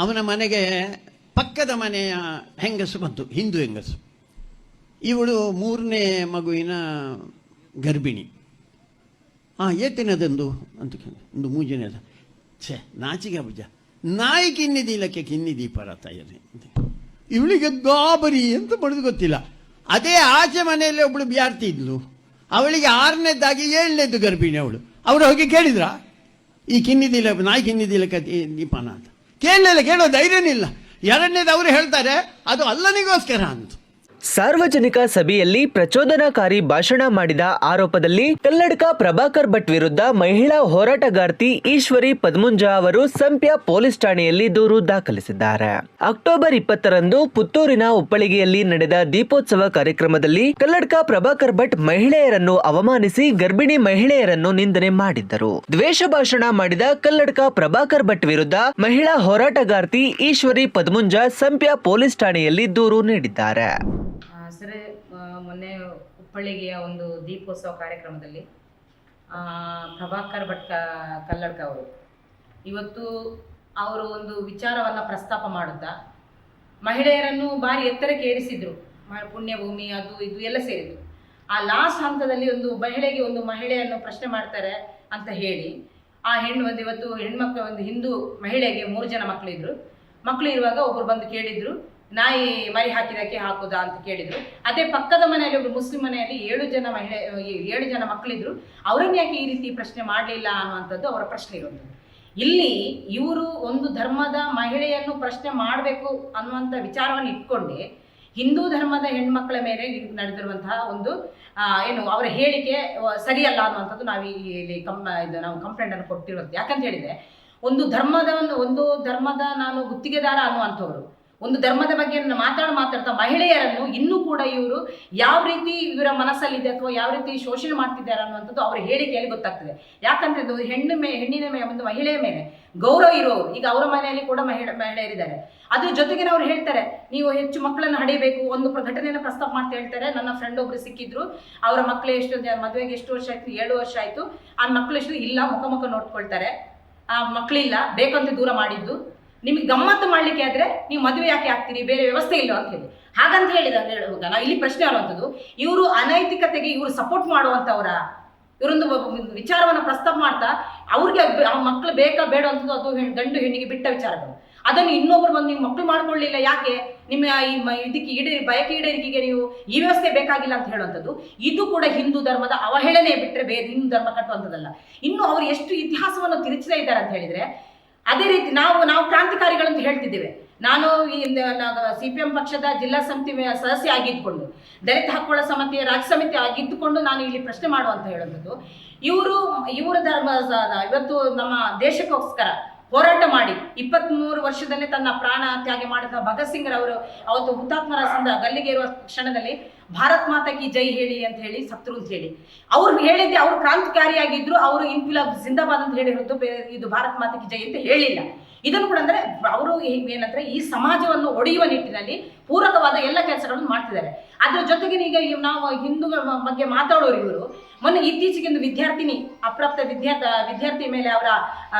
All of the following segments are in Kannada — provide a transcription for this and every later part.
ಅವನ ಮನೆಗೆ ಪಕ್ಕದ ಮನೆಯ ಹೆಂಗಸು ಬಂತು, ಹಿಂದೂ ಹೆಂಗಸು. ಇವಳು 3ನೇ ಮಗುವಿನ ಗರ್ಭಿಣಿ. ಏತಿನದೊಂದು ಅಂತ ಒಂದು ಮೂಜಿನದ ಛೇ ನಾಚಿಗೆ ಬುಜ ನಾಯಿ ಕಿನ್ನಿದೀಲಕ್ಕೆ ಕಿನ್ನಿದಿ ಪರ ತಾಯಿರಿ. ಇವಳಿಗೆ ಗಾಬರಿ ಅಂತ ಮಾಡೋದು ಗೊತ್ತಿಲ್ಲ. ಅದೇ ಆಚೆ ಮನೆಯಲ್ಲಿ ಒಬ್ಳು ಬ್ಯಾರ್ತಿ ಇದ್ಲು, ಅವಳಿಗೆ 6ನೇದಾಗಿ 7ನೇದು ಗರ್ಭಿಣಿ ಅವಳು. ಅವರು ಹೋಗಿ ಕೇಳಿದ್ರ ಈ ಕಿನ್ನಿದಿಲ್ಲ ನಾಯಿ ಕಿನ್ನಿದಿಲ್ಲಕ್ಕೆ ದೀಪನ ಅಂತ ಕೇಳೋ ಧೈರ್ಯನೇ ಇಲ್ಲ. 2ನೇದು ಅವರು ಹೇಳ್ತಾರೆ ಅದು ಅಲ್ಲನಿಗೋಸ್ಕರ ಅಂತ. ಸಾರ್ವಜನಿಕ ಸಭೆಯಲ್ಲಿ ಪ್ರಚೋದನಾಕಾರಿ ಭಾಷಣ ಮಾಡಿದ ಆರೋಪದಲ್ಲಿ ಕಲ್ಲಡ್ಕ ಪ್ರಭಾಕರ್ ಭಟ್ ವಿರುದ್ಧ ಮಹಿಳಾ ಹೋರಾಟಗಾರ್ತಿ ಈಶ್ವರಿ ಪದ್ಮುಂಜ ಅವರು ಸಂಪ್ಯ ಪೊಲೀಸ್ ಠಾಣೆಯಲ್ಲಿ ದೂರು ದಾಖಲಿಸಿದ್ದಾರೆ. ಅಕ್ಟೋಬರ್ 20ರಂದು ಪುತ್ತೂರಿನ ಉಪ್ಪಳಿಗೆಯಲ್ಲಿ ನಡೆದ ದೀಪೋತ್ಸವ ಕಾರ್ಯಕ್ರಮದಲ್ಲಿ ಕಲ್ಲಡ್ಕ ಪ್ರಭಾಕರ್ ಭಟ್ ಮಹಿಳೆಯರನ್ನು ಅವಮಾನಿಸಿ ಗರ್ಭಿಣಿ ಮಹಿಳೆಯರನ್ನು ನಿಂದನೆ ಮಾಡಿದ್ದರು. ದ್ವೇಷ ಭಾಷಣ ಮಾಡಿದ ಕಲ್ಲಡ್ಕ ಪ್ರಭಾಕರ್ ಭಟ್ ವಿರುದ್ಧ ಮಹಿಳಾ ಹೋರಾಟಗಾರ್ತಿ ಈಶ್ವರಿ ಪದ್ಮುಂಜ ಸಂಪ್ಯ ಪೊಲೀಸ್ ಠಾಣೆಯಲ್ಲಿ ದೂರು ನೀಡಿದ್ದಾರೆ. ಸರ್, ಮೊನ್ನೆ ಉಪ್ಪಳಿಗೆಯ ಒಂದು ದೀಪೋತ್ಸವ ಕಾರ್ಯಕ್ರಮದಲ್ಲಿ ಪ್ರಭಾಕರ್ ಭಟ್ ಕಲ್ಲಡ್ಕ ಅವರು ಇವತ್ತು ಅವರು ಒಂದು ವಿಚಾರವನ್ನು ಪ್ರಸ್ತಾಪ ಮಾಡುತ್ತಾ ಮಹಿಳೆಯರನ್ನು ಭಾರಿ ಎತ್ತರಕ್ಕೆ ಏರಿಸಿದ್ರು. ಪುಣ್ಯಭೂಮಿ ಅದು ಇದು ಎಲ್ಲ ಸೇರಿದ್ರು. ಆ ಲಾಸ್ಟ್ ಹಂತದಲ್ಲಿ ಒಂದು ಮಹಿಳೆಯನ್ನು ಪ್ರಶ್ನೆ ಮಾಡ್ತಾರೆ ಅಂತ ಹೇಳಿ ಆ ಒಂದು ಇವತ್ತು ಹೆಣ್ಮಕ್ಳು ಒಂದು ಹಿಂದೂ ಮಹಿಳೆಗೆ 3 ಜನ ಮಕ್ಕಳು ಇರುವಾಗ ಒಬ್ಬರು ಬಂದು ಕೇಳಿದ್ರು, ನಾಯಿ ಮರಿ ಹಾಕಿದಕ್ಕೆ ಹಾಕುದಾ ಅಂತ ಕೇಳಿದ್ರು. ಅದೇ ಪಕ್ಕದ ಮನೆಯಲ್ಲಿ ಒಬ್ರು ಮುಸ್ಲಿಂ ಮನೆಯಲ್ಲಿ 7 ಜನ ಮಕ್ಕಳಿದ್ರು, ಅವರನ್ನ ಯಾಕೆ ಈ ರೀತಿ ಪ್ರಶ್ನೆ ಮಾಡಲಿಲ್ಲ ಅನ್ನುವಂಥದ್ದು ಅವರ ಪ್ರಶ್ನೆ ಇರುವಂಥದ್ದು. ಇಲ್ಲಿ ಇವರು ಒಂದು ಧರ್ಮದ ಮಹಿಳೆಯನ್ನು ಪ್ರಶ್ನೆ ಮಾಡಬೇಕು ಅನ್ನುವಂಥ ವಿಚಾರವನ್ನು ಇಟ್ಕೊಂಡೆ ಹಿಂದೂ ಧರ್ಮದ ಹೆಣ್ಮಕ್ಳ ಮೇಲೆ ನಡೆದಿರುವಂತಹ ಒಂದು ಅವರ ಹೇಳಿಕೆ ಸರಿಯಲ್ಲ ಅನ್ನುವಂಥದ್ದು ಇಲ್ಲಿ ನಾವು ಕಂಪ್ಲೇಂಟ್ ಅನ್ನು ಕೊಟ್ಟಿರೋದು. ಯಾಕಂತ ಹೇಳಿದ್ರೆ ಒಂದು ಧರ್ಮದ ನಾನು ಗುತ್ತಿಗೆದಾರ ಅನ್ನುವಂಥವ್ರು ಒಂದು ಧರ್ಮದ ಬಗ್ಗೆ ಮಾತಾಡ್ತಾ ಮಹಿಳೆಯರನ್ನು ಇನ್ನೂ ಕೂಡ ಇವರು ಯಾವ ರೀತಿ ಇವರ ಮನಸ್ಸಲ್ಲಿದೆ ಅಥವಾ ಯಾವ ರೀತಿ ಶೋಷಣೆ ಮಾಡ್ತಿದ್ದಾರೆ ಅನ್ನುವಂಥದ್ದು ಅವರ ಹೇಳಿಕೆಯಲ್ಲಿ ಗೊತ್ತಾಗ್ತದೆ. ಯಾಕಂದ್ರೆ ಹೆಣ್ಣಿನ ಒಂದು ಮಹಿಳೆಯ ಮೇಲೆ ಗೌರವ ಇರೋರು ಈಗ ಅವರ ಮನೆಯಲ್ಲಿ ಕೂಡ ಮಹಿಳೆಯರಿದ್ದಾರೆ. ಅದ್ರ ಜೊತೆಗೆ ಅವ್ರು ಹೇಳ್ತಾರೆ, ನೀವು ಹೆಚ್ಚು ಮಕ್ಕಳನ್ನು ಹಡಿಬೇಕು. ಒಂದು ಘಟನೆಯನ್ನು ಪ್ರಸ್ತಾಪ ಮಾಡ್ತಾ ಹೇಳ್ತಾರೆ, ನನ್ನ ಫ್ರೆಂಡ್ ಒಬ್ರು ಸಿಕ್ಕಿದ್ರು, ಅವರ ಮಕ್ಕಳು ಮದುವೆಗೆ ಎಷ್ಟು ವರ್ಷ ಆಯ್ತು, 7 ವರ್ಷ ಆಯ್ತು. ಆ ಮಕ್ಕಳು ಎಷ್ಟು ಇಲ್ಲ, ಮುಖ ನೋಡ್ಕೊಳ್ತಾರೆ, ಆ ಮಕ್ಕಳಿಲ್ಲ, ಬೇಕಂತ ದೂರ ಮಾಡಿದ್ದು. ನಿಮಗೆ ಗಮ್ಮತ್ತು ಮಾಡ್ಲಿಕ್ಕೆ ಆದ್ರೆ ನೀವು ಮದುವೆ ಯಾಕೆ ಆಗ್ತೀರಿ, ಬೇರೆ ವ್ಯವಸ್ಥೆ ಇಲ್ಲ ಅಂತ ಹೇಳಿ ಹಾಗಂತ ಹೇಳುವಾಗ ನಾವು ಇಲ್ಲಿ ಪ್ರಶ್ನೆ ಆಗುವಂಥದ್ದು, ಇವರು ಅನೈತಿಕತೆಗೆ ಇವರು ಸಪೋರ್ಟ್ ಮಾಡುವಂಥವ್ರ ಇವರೊಂದು ವಿಚಾರವನ್ನು ಪ್ರಸ್ತಾಪ ಮಾಡ್ತಾ ಅವ್ರಿಗೆ ಮಕ್ಕಳು ಬೇಕಾ ಬೇಡ ಅಂತದ್ದು ಅದು ಗಂಡು ಹೆಣ್ಣಿಗೆ ಬಿಟ್ಟ ವಿಚಾರಗಳು. ಅದನ್ನು ಇನ್ನೊಬ್ರು ಬಂದು ನೀವು ಮಕ್ಕಳು ಮಾಡ್ಕೊಳ್ಳಿಲ್ಲ, ಯಾಕೆ ನಿಮ್ಮ ಇದಕ್ಕೆ ಬಯಕೆ ಈಡೇರಿಕೆಗೆ ನೀವು ಈ ವ್ಯವಸ್ಥೆ ಬೇಕಾಗಿಲ್ಲ ಅಂತ ಹೇಳುವಂಥದ್ದು. ಇದು ಕೂಡ ಹಿಂದೂ ಧರ್ಮದ ಅವಹೇಳನೆ ಬಿಟ್ಟರೆ ಬೇರೆ ಹಿಂದೂ ಧರ್ಮ ಕಟ್ಟುವಂಥದ್ದಲ್ಲ. ಇನ್ನು ಅವರು ಎಷ್ಟು ಇತಿಹಾಸವನ್ನು ತಿರುಚದೇ ಇದ್ದಾರೆ ಅಂತ ಹೇಳಿದ್ರೆ, ಅದೇ ರೀತಿ ನಾವು ಕ್ರಾಂತಿಕಾರಿಗಳಂತ ಹೇಳ್ತಿದ್ದೇವೆ. ನಾನು CPM ಪಕ್ಷದ ಜಿಲ್ಲಾ ಸಮಿತಿ ಸದಸ್ಯ ಆಗಿದ್ದುಕೊಂಡು ದಲಿತ ಹಕ್ಕುಗಳ ಸಮಿತಿಯ ರಾಜ್ಯ ಸಮಿತಿ ಆಗಿದ್ದುಕೊಂಡು ನಾನು ಇಲ್ಲಿ ಪ್ರಶ್ನೆ ಮಾಡುವಂತ ಹೇಳುವಂಥದ್ದು, ಇವರ ಧರ್ಮ ಇವತ್ತು ನಮ್ಮ ದೇಶಕ್ಕೋಸ್ಕರ ಹೋರಾಟ ಮಾಡಿ 23 ವರ್ಷದಲ್ಲಿ ತನ್ನ ಪ್ರಾಣ ತ್ಯಾಗ ಮಾಡಿದ ಭಗತ್ ಸಿಂಗ್ ಅವರು ಅವತ್ತು ಹುತಾತ್ಮರ ಗಲ್ಲಿಗೆ ಇರುವ ಕ್ಷಣದಲ್ಲಿ ಭಾರತ್ ಮಾತಾ ಕಿ ಜೈ ಹೇಳಿ ಅಂತ ಹೇಳಿ ಸತ್ರು ಅಂತ ಹೇಳಿ ಅವ್ರು ಹೇಳಿದ್ದೆ. ಅವರು ಕ್ರಾಂತಿಕಾರಿಯಾಗಿದ್ರು, ಅವರು ಇನ್ಫಿಲಾಬ್ ಜಿಂದಾಬಾದ್ ಅಂತ ಹೇಳಿರೋದು, ಇದು ಭಾರತ್ ಮಾತಾ ಕಿ ಜೈ ಅಂತ ಹೇಳಿಲ್ಲ. ಇದನ್ನು ಕೂಡ ಅಂದ್ರೆ ಅವರು ಏನಂದ್ರೆ ಈ ಸಮಾಜವನ್ನು ಒಡೆಯುವ ನಿಟ್ಟಿನಲ್ಲಿ ಪೂರಕವಾದ ಎಲ್ಲ ಕೆಲಸಗಳನ್ನು ಮಾಡ್ತಿದ್ದಾರೆ. ಅದ್ರ ಜೊತೆಗೆ ಈಗ ನಾವು ಹಿಂದೂಗಳ ಬಗ್ಗೆ ಮಾತಾಡೋರು ಇವರು ಮೊನ್ನೆ ಇತ್ತೀಚೆಗೆ ಒಂದು ವಿದ್ಯಾರ್ಥಿನಿ ಅಪ್ರಾಪ್ತ ವಿದ್ಯಾರ್ಥಿ ಮೇಲೆ ಅವರ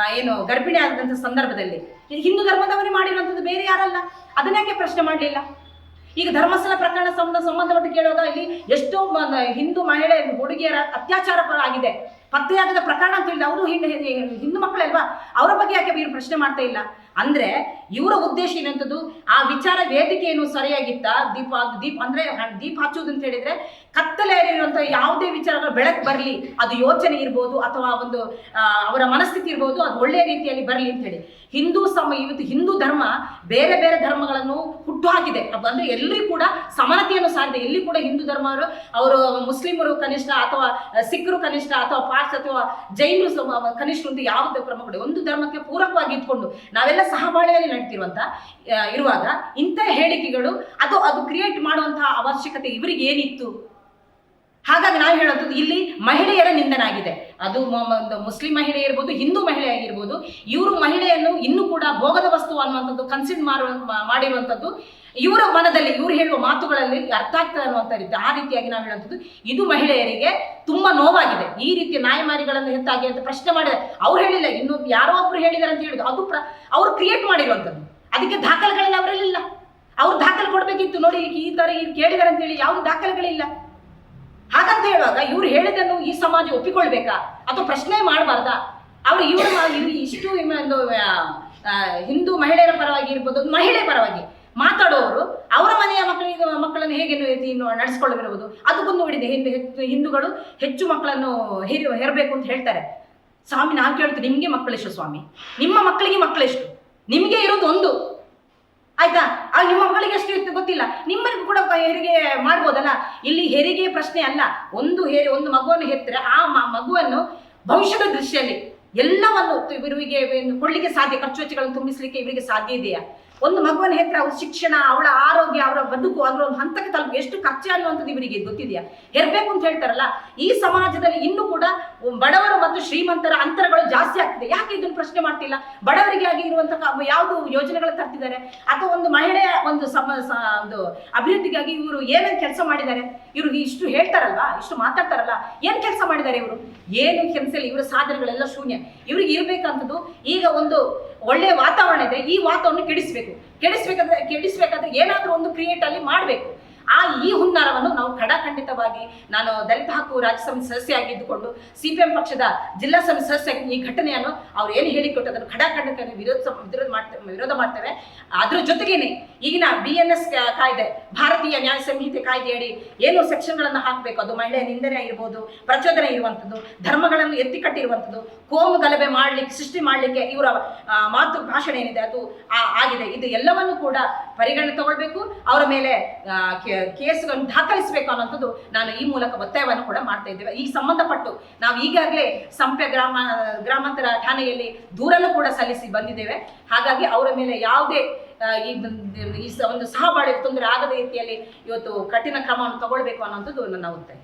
ಗರ್ಭಿಣಿ ಆದಂಥ ಸಂದರ್ಭದಲ್ಲಿ ಹಿಂದೂ ಧರ್ಮದವರೇ ಮಾಡಿರುವಂಥದ್ದು, ಬೇರೆ ಯಾರಲ್ಲ. ಅದನ್ಯಾಕೆ ಪ್ರಶ್ನೆ ಮಾಡಲಿಲ್ಲ? ಈಗ ಧರ್ಮಸ್ಥಳ ಪ್ರಕರಣ ಸಂಬಂಧಪಟ್ಟು ಕೇಳುವಾಗ ಇಲ್ಲಿ ಎಷ್ಟೋ ಹಿಂದೂ ಮಹಿಳೆ ಹುಡುಗಿಯರ ಅತ್ಯಾಚಾರ ಆಗಿದೆ, ಪತ್ತೆಯಾಗದ ಪ್ರಕರಣ ಅಂತ ಹೇಳಿದ್ರೆ ಅವರು ಹಿಂದೂ ಮಕ್ಕಳಲ್ವಾ, ಅವರ ಬಗ್ಗೆ ಯಾಕೆ ಇವರು ಪ್ರಶ್ನೆ ಮಾಡ್ತಾ ಇಲ್ಲ? ಅಂದ್ರೆ ಇವರ ಉದ್ದೇಶ ಏನಂತದ್ದು, ಆ ವಿಚಾರ ವೇದಿಕೆ ಏನು ಸರಿಯಾಗಿತ್ತ, ದೀಪ ಅಂದ್ರೆ ದೀಪ ಹಚ್ಚುವುದು ಅಂತ ಹೇಳಿದ್ರೆ ಕತ್ತಲೆಯಲ್ಲಿರುವಂಥ ಯಾವುದೇ ವಿಚಾರಗಳು ಬೆಳಕು ಬರಲಿ, ಅದು ಯೋಚನೆ ಇರ್ಬೋದು ಅಥವಾ ಒಂದು ಅವರ ಮನಸ್ಥಿತಿ ಇರ್ಬೋದು, ಅದು ಒಳ್ಳೆಯ ರೀತಿಯಲ್ಲಿ ಬರಲಿ ಅಂತ ಹೇಳಿ ಇವತ್ತು ಹಿಂದೂ ಧರ್ಮ ಬೇರೆ ಬೇರೆ ಧರ್ಮಗಳನ್ನು ಹುಟ್ಟು ಹಾಕಿದೆ. ಅಂದ್ರೆ ಎಲ್ಲರಿಗೂ ಕೂಡ ಸಮಾನತೆಯನ್ನು ಸಾರಿದೆ. ಎಲ್ಲಿ ಕೂಡ ಹಿಂದೂ ಧರ್ಮವರು ಅವರು ಮುಸ್ಲಿಮರು ಕನಿಷ್ಠ ಅಥವಾ ಸಿಖ್ರು ಕನಿಷ್ಠ ಅಥವಾ ಪಾರ್ಸ್ ಅಥವಾ ಜೈನರು ಕನಿಷ್ಠ ಅಂತ ಯಾವುದೇ ಕ್ರಮಗಳು ಒಂದು ಧರ್ಮಕ್ಕೆ ಪೂರಕವಾಗಿ ಇಟ್ಕೊಂಡು ನಾವೆಲ್ಲ ಸಹಬಾಳ್ವೆಯಲ್ಲಿ ನಡ್ತಿರುವಂತ ಇರುವಾಗ ಇಂಥ ಹೇಳಿಕೆಗಳು ಅದು ಕ್ರಿಯೇಟ್ ಮಾಡುವಂತಹ ಅವಶ್ಯಕತೆ ಇವರಿಗೆ ಏನಿತ್ತು? ಹಾಗಾಗಿ ನಾವು ಹೇಳುವಂಥದ್ದು ಇಲ್ಲಿ ಮಹಿಳೆಯರ ನಿಂದನಾಗಿದೆ. ಅದು ಮುಸ್ಲಿಂ ಮಹಿಳೆ ಇರ್ಬೋದು, ಹಿಂದೂ ಮಹಿಳೆ ಆಗಿರ್ಬೋದು, ಇವರು ಮಹಿಳೆಯನ್ನು ಇನ್ನೂ ಕೂಡ ಭೋಗದ ವಸ್ತು ಅನ್ನುವಂಥದ್ದು ಕನ್ಸಿಡರ್ ಮಾಡಿರುವಂಥದ್ದು ಇವರ ಮನದಲ್ಲಿ ಇವರು ಹೇಳುವ ಮಾತುಗಳಲ್ಲಿ ಅರ್ಥ ಆಗ್ತದೆ ಅನ್ನುವಂಥ ರೀತಿ ಆ ರೀತಿಯಾಗಿ ನಾವು ಹೇಳುವಂಥದ್ದು ಇದು ಮಹಿಳೆಯರಿಗೆ ತುಂಬಾ ನೋವಾಗಿದೆ. ಈ ರೀತಿ ನಾಯಮಾರಿಗಳನ್ನು ಹೆತ್ತಾಗಿ ಅಂತ ಪ್ರಶ್ನೆ ಮಾಡಿದೆ, ಅವ್ರು ಹೇಳಿಲ್ಲ, ಇನ್ನು ಯಾರೋ ಒಬ್ರು ಹೇಳಿದಾರೆ ಅಂತ ಹೇಳಿದ್ರು, ಅದು ಅವ್ರು ಕ್ರಿಯೇಟ್ ಮಾಡಿರುವಂಥದ್ದು. ಅದಕ್ಕೆ ದಾಖಲೆಗಳೆಲ್ಲ ಅವರಲ್ಲಿಲ್ಲ. ಅವ್ರು ದಾಖಲೆ ಕೊಡಬೇಕಿತ್ತು. ನೋಡಿ ಈ ಥರ ಕೇಳಿದಾರೆ ಅಂತೇಳಿ ಯಾವುದು ದಾಖಲೆಗಳಿಲ್ಲ. ಹಾಗಂತ ಹೇಳುವಾಗ ಇವ್ರು ಹೇಳಿದನ್ನು ಈ ಸಮಾಜ ಒಪ್ಪಿಕೊಳ್ಬೇಕಾ ಅಥವಾ ಪ್ರಶ್ನೆ ಮಾಡಬಾರ್ದಾ? ಅವರು ಇವರು ಇಷ್ಟು ಒಂದು ಹಿಂದೂ ಮಹಿಳೆಯರ ಪರವಾಗಿ ಇರ್ಬೋದು, ಮಹಿಳೆ ಪರವಾಗಿ ಮಾತಾಡುವವರು ಅವರ ಮನೆಯ ಮಕ್ಕಳನ್ನು ಹೇಗೆ ನಡೆಸ್ಕೊಳ್ಳಿರುವುದು ಅದಕ್ಕೊಂದು ಹೊಡಿದೆ. ಹಿಂದೂಗಳು ಹೆಚ್ಚು ಮಕ್ಕಳನ್ನು ಹೆರಬೇಕು ಅಂತ ಹೇಳ್ತಾರೆ. ಸ್ವಾಮಿ ನಾನು ಕೇಳ್ತೀನಿ, ನಿಮಗೆ ಮಕ್ಕಳೆಷ್ಟು ಸ್ವಾಮಿ? ನಿಮ್ಮ ಮಕ್ಕಳಿಗೆ ಮಕ್ಕಳೆಷ್ಟು? ನಿಮಗೆ ಇರೋದು ಒಂದು, ಆಯ್ತಾ? ನಿಮ್ಮ ಮಕ್ಕಳಿಗೆ ಎಷ್ಟು ಇತ್ತು ಗೊತ್ತಿಲ್ಲ, ನಿಮ್ಮನಿಗೂ ಕೂಡ ಹೆರಿಗೆ ಮಾಡ್ಬೋದಲ್ಲ. ಇಲ್ಲಿ ಹೆರಿಗೆ ಪ್ರಶ್ನೆ ಅಲ್ಲ. ಒಂದು ಮಗುವನ್ನು ಹೆತ್ತರೆ ಆ ಮಗುವನ್ನು ಭವಿಷ್ಯದ ದೃಷ್ಟಿಯಲ್ಲಿ ಎಲ್ಲವನ್ನು ಇವರಿಗೆ ಕೊಡ್ಲಿಕ್ಕೆ ಸಾಧ್ಯ, ಖರ್ಚು ವೆಚ್ಚಗಳನ್ನು ತುಂಬಿಸ್ಲಿಕ್ಕೆ ಇವರಿಗೆ ಸಾಧ್ಯ ಇದೆಯಾ? ಒಂದು ಮಗುವನ್ನು ಹೆತ್ತರೆ ಅವ್ರ ಶಿಕ್ಷಣ, ಅವಳ ಆರೋಗ್ಯ, ಅವರ ಬದುಕು, ಅದರ ಒಂದು ಹಂತಕ್ಕೆ ತಲುಪಿ ಎಷ್ಟು ಖರ್ಚು ಅನ್ನುವಂಥದ್ದು ಇವರಿಗೆ ಗೊತ್ತಿದೆಯಾ? ಹೆರ್ಬೇಕು ಅಂತ ಹೇಳ್ತಾರಲ್ಲ, ಈ ಸಮಾಜದಲ್ಲಿ ಇನ್ನೂ ಕೂಡ ಬಡವರು ಮತ್ತು ಶ್ರೀಮಂತರ ಅಂತರಗಳು ಜಾಸ್ತಿ ಆಗ್ತಿದೆ. ಯಾಕೆ ಇದನ್ನು ಪ್ರಶ್ನೆ ಮಾಡ್ತಿಲ್ಲ? ಬಡವರಿಗೆ ಆಗಿ ಇರುವಂತಹ ಯಾವುದು ಯೋಜನೆಗಳು ತರ್ತಿದ್ದಾರೆ ಅಥವಾ ಒಂದು ಮಹಿಳೆಯ ಒಂದು ಅಭಿವೃದ್ಧಿಗಾಗಿ ಇವರು ಏನೇನು ಕೆಲಸ ಮಾಡಿದ್ದಾರೆ? ಇವ್ರಿಗೆ ಇಷ್ಟು ಹೇಳ್ತಾರಲ್ವಾ, ಇಷ್ಟು ಮಾತಾಡ್ತಾರಲ್ಲ, ಏನು ಕೆಲಸ ಮಾಡಿದ್ದಾರೆ ಇವರು? ಏನು ಕೆಲಸ ಇಲ್ಲ. ಇವರ ಸಾಧನೆಗಳೆಲ್ಲ ಶೂನ್ಯ. ಇವ್ರಿಗೆ ಇರಬೇಕಂಥದ್ದು ಈಗ ಒಂದು ಒಳ್ಳೆಯ ವಾತಾವರಣ ಇದೆ, ಈ ವಾತಾವರಣ ಕೆಡಿಸ್ಬೇಕಾದ್ರೆ ಏನಾದರೂ ಒಂದು ಕ್ರಿಯೇಟ್ ಅಲ್ಲಿ ಮಾಡಬೇಕು. ಈ ಹುನ್ನಾರವನ್ನು ನಾವು ಖಂಡಿತವಾಗಿ, ನಾನು ದಲಿತ ಹಕ್ಕು ರಾಜ್ಯ ಸಮಿತಿ ಸದಸ್ಯ ಆಗಿದ್ದುಕೊಂಡು CPM ಪಕ್ಷದ ಜಿಲ್ಲಾ ಸಮಿತಿ ಸದಸ್ಯ ಈ ಘಟನೆಯನ್ನು ಅವ್ರು ಏನು ಹೇಳಿಕೊಟ್ಟು ಅದನ್ನು ಖಂಡಿತ ವಿರೋಧ ಮಾಡ್ತೇವೆ. ಅದ್ರ ಜೊತೆಗೇನೆ ಈಗಿನ BNS ಕಾಯ್ದೆ, ಭಾರತೀಯ ನ್ಯಾಯ ಸಂಹಿತೆ ಕಾಯ್ದೆಯಡಿ ಏನು ಸೆಕ್ಷನ್ಗಳನ್ನು ಹಾಕಬೇಕು, ಅದು ಮಹಿಳೆಯ ನಿಂದನೆ ಇರ್ಬೋದು, ಪ್ರಚೋದನೆ ಇರುವಂಥದ್ದು, ಧರ್ಮಗಳನ್ನು ಎತ್ತಿಕಟ್ಟಿರುವಂಥದ್ದು, ಕೋಮು ಗಲಭೆ ಸೃಷ್ಟಿ ಮಾಡಲಿಕ್ಕೆ ಇವರ ಮಾತು ಭಾಷಣ ಏನಿದೆ ಅದು ಆಗಿದೆ. ಇದು ಎಲ್ಲವನ್ನು ಕೂಡ ಪರಿಗಣನೆ ತಗೊಳ್ಬೇಕು, ಅವರ ಮೇಲೆ ಕೇಸ್ಗಳನ್ನು ದಾಖಲಿಸಬೇಕು ಅನ್ನೋಂಥದ್ದು ನಾನು ಈ ಮೂಲಕ ಒತ್ತಾಯವನ್ನು ಕೂಡ ಮಾಡ್ತಾ ಇದ್ದೇವೆ. ಈ ಸಂಬಂಧಪಟ್ಟು ನಾವು ಈಗಾಗಲೇ ಸಂಪೆ ಗ್ರಾಮಾಂತರ ಠಾಣೆಯಲ್ಲಿ ದೂರನ್ನು ಕೂಡ ಸಲ್ಲಿಸಿ ಬಂದಿದ್ದೇವೆ. ಹಾಗಾಗಿ ಅವರ ಮೇಲೆ ಯಾವುದೇ ಈ ಒಂದು ಸಹಬಾಳ್ವೆ ತೊಂದರೆ ಆಗದ ರೀತಿಯಲ್ಲಿ ಇವತ್ತು ಕಠಿಣ ಕ್ರಮವನ್ನು ತಗೊಳ್ಬೇಕು ಅನ್ನೋಂಥದ್ದು ನನ್ನ ಒತ್ತಾಯ.